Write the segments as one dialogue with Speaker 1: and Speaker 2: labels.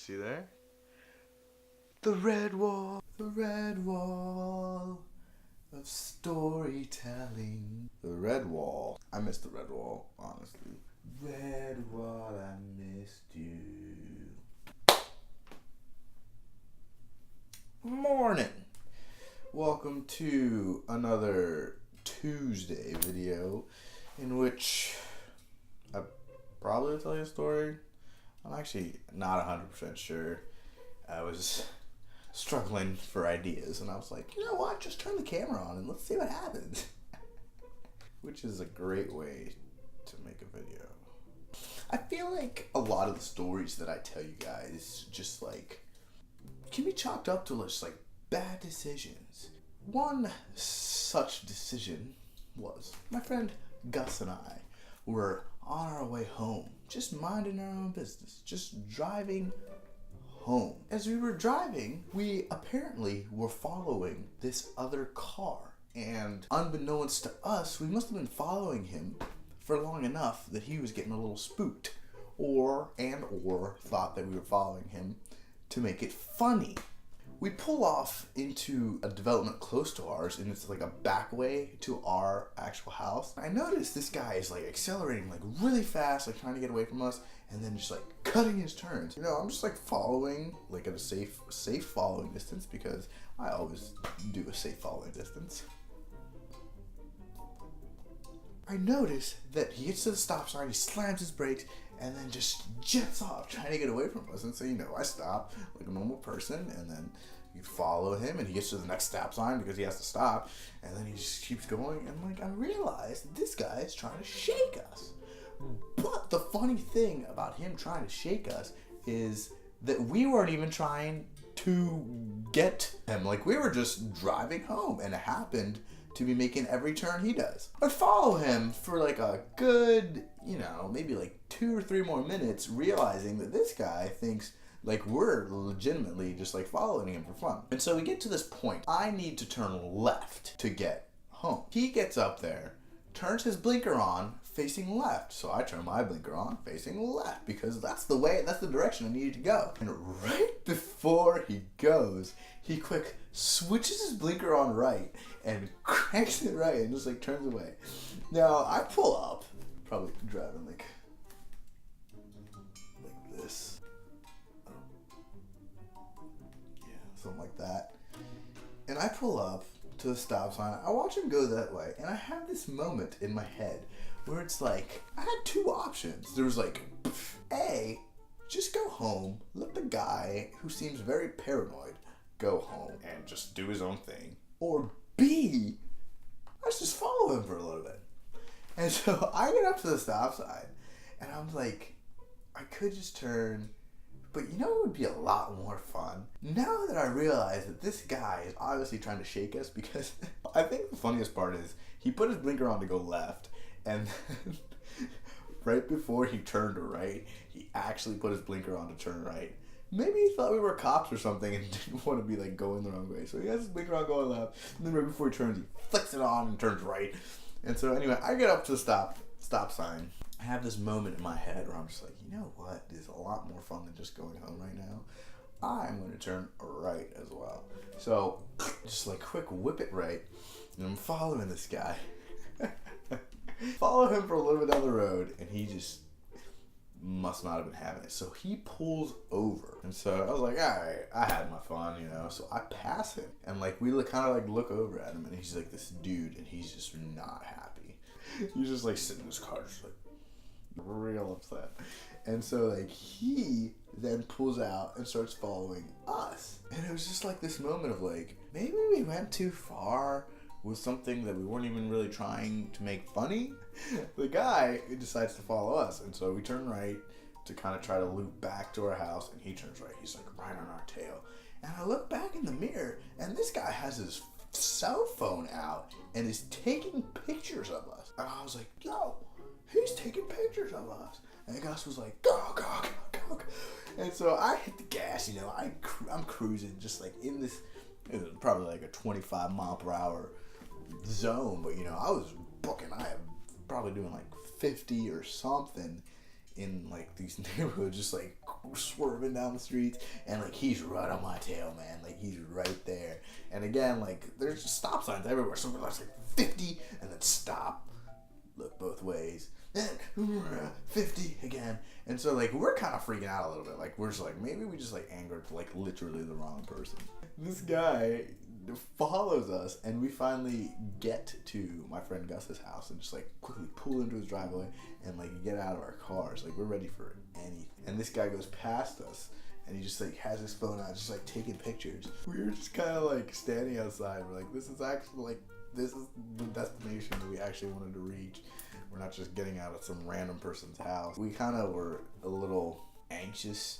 Speaker 1: See there? The red wall of storytelling. The red wall. I miss the red wall, honestly. Red wall, I missed you. Morning. Welcome to another Tuesday video in which I probably tell you a story. I'm actually not 100% sure. I was struggling for ideas and I was like, you know what, just turn the camera on and let's see what happens. Which is a great way to make a video. I feel like a lot of the stories that I tell you guys just like can be chalked up to just like bad decisions. One such decision was my friend Gus and I were on our way home, just minding our own business, just driving home. As we were driving, we apparently were following this other car, and unbeknownst to us, we must have been following him for long enough that he was getting a little spooked, or thought that we were following him to make it funny. We pull off into a development close to ours, and it's like a back way to our actual house. I noticed this guy is like accelerating like really fast, like trying to get away from us, and then just like cutting his turns. You know, I'm just like following, like at a safe following distance, because I always do a safe following distance. I notice that he gets to the stop sign, he slams his brakes, and then just jets off trying to get away from us. And so, you know, I stop like a normal person, and then you follow him, and he gets to the next stop sign because he has to stop, and then he just keeps going, and like I realize this guy is trying to shake us. But the funny thing about him trying to shake us is that we weren't even trying to get him. Like, we were just driving home, and it happened to be making every turn he does. I follow him for like a good, you know, maybe like 2 or 3 more minutes, realizing that this guy thinks like we're legitimately just like following him for fun. And so we get to this point. I need to turn left to get home. He gets up there, turns his blinker on, facing left. So I turn my blinker on, facing left, because that's the direction I needed to go. And right before he goes, he quick switches his blinker on right and cranks it right and just like turns away. Now I pull up, probably driving like this. Yeah, something like that. And I pull up to the stop sign. I watch him go that way, and I have this moment in my head where it's like, I had 2 options. There was like, A, just go home, let the guy who seems very paranoid go home and just do his own thing. Or B, let's just follow him for a little bit. And so I get up to the stop sign, and I'm like, I could just turn, but you know what would be a lot more fun? Now that I realize that this guy is obviously trying to shake us, because I think the funniest part is he put his blinker on to go left, and then right before he turned right, he actually put his blinker on to turn right. Maybe he thought we were cops or something and didn't want to be like going the wrong way. So he has his blinker on going left, and then right before he turns, he flicks it on and turns right. And so anyway, I get up to the stop sign. I have this moment in my head where I'm just like, you know what? This is a lot more fun than just going home right now. I'm going to turn right as well. So just like quick whip it right, and I'm following this guy. Follow him for a little bit down the road, and he just must not have been having it. So he pulls over, and so I was like, all right, I had my fun, you know. So I pass him, and like we kind of like look over at him, and he's like this dude, and he's just not happy. He's just like sitting in his car, just like real upset. And so like he then pulls out and starts following us, and it was just like this moment of like, maybe we went too far with something that we weren't even really trying to make funny. The guy decides to follow us, and so we turn right to kind of try to loop back to our house, and he turns right. He's like right on our tail. And I look back in the mirror, and this guy has his cell phone out and is taking pictures of us. And I was like, yo, he's taking pictures of us. And Gus was like, go, go, go, go. And so I hit the gas, you know, I'm cruising just like in this, it was probably like a 25 mile per hour zone, but you know, I was booking, I am probably doing like 50 or something in like these neighborhoods, just like swerving down the streets, and like he's right on my tail, man. Like he's right there. And again, like there's just stop signs everywhere. So we're like 50, and then stop, look both ways, then 50 again. And so like we're kind of freaking out a little bit. Like we're just like, maybe we just like angered like literally the wrong person. This guy follows us, and we finally get to my friend Gus's house and just like quickly pull into his driveway and like get out of our cars. Like we're ready for anything. And this guy goes past us, and he just like has his phone out, just like taking pictures. We were just kind of like standing outside. We're like, this is the destination that we actually wanted to reach. We're not just getting out of some random person's house. We kind of were a little anxious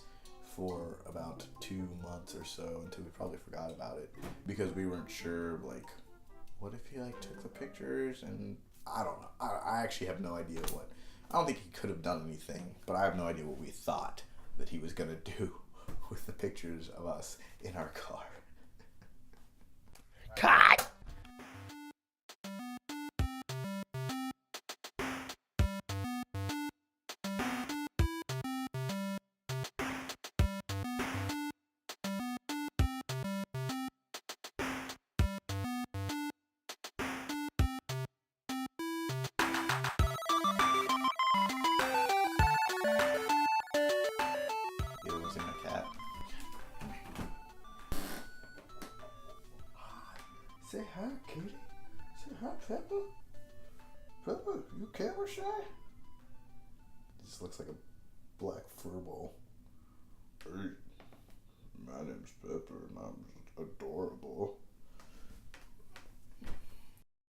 Speaker 1: for about 2 months or so, until we probably forgot about it, because we weren't sure, like, what if he like took the pictures, and I don't know. I actually have no idea what. I don't think he could have done anything, but I have no idea what we thought that he was gonna do with the pictures of us in our car. Cut! You ever seen a cat? Say hi, kitty. Say hi, Pepper. Pepper, you camera shy? Just looks like a black fur ball. Hey, my name's Pepper, and I'm adorable.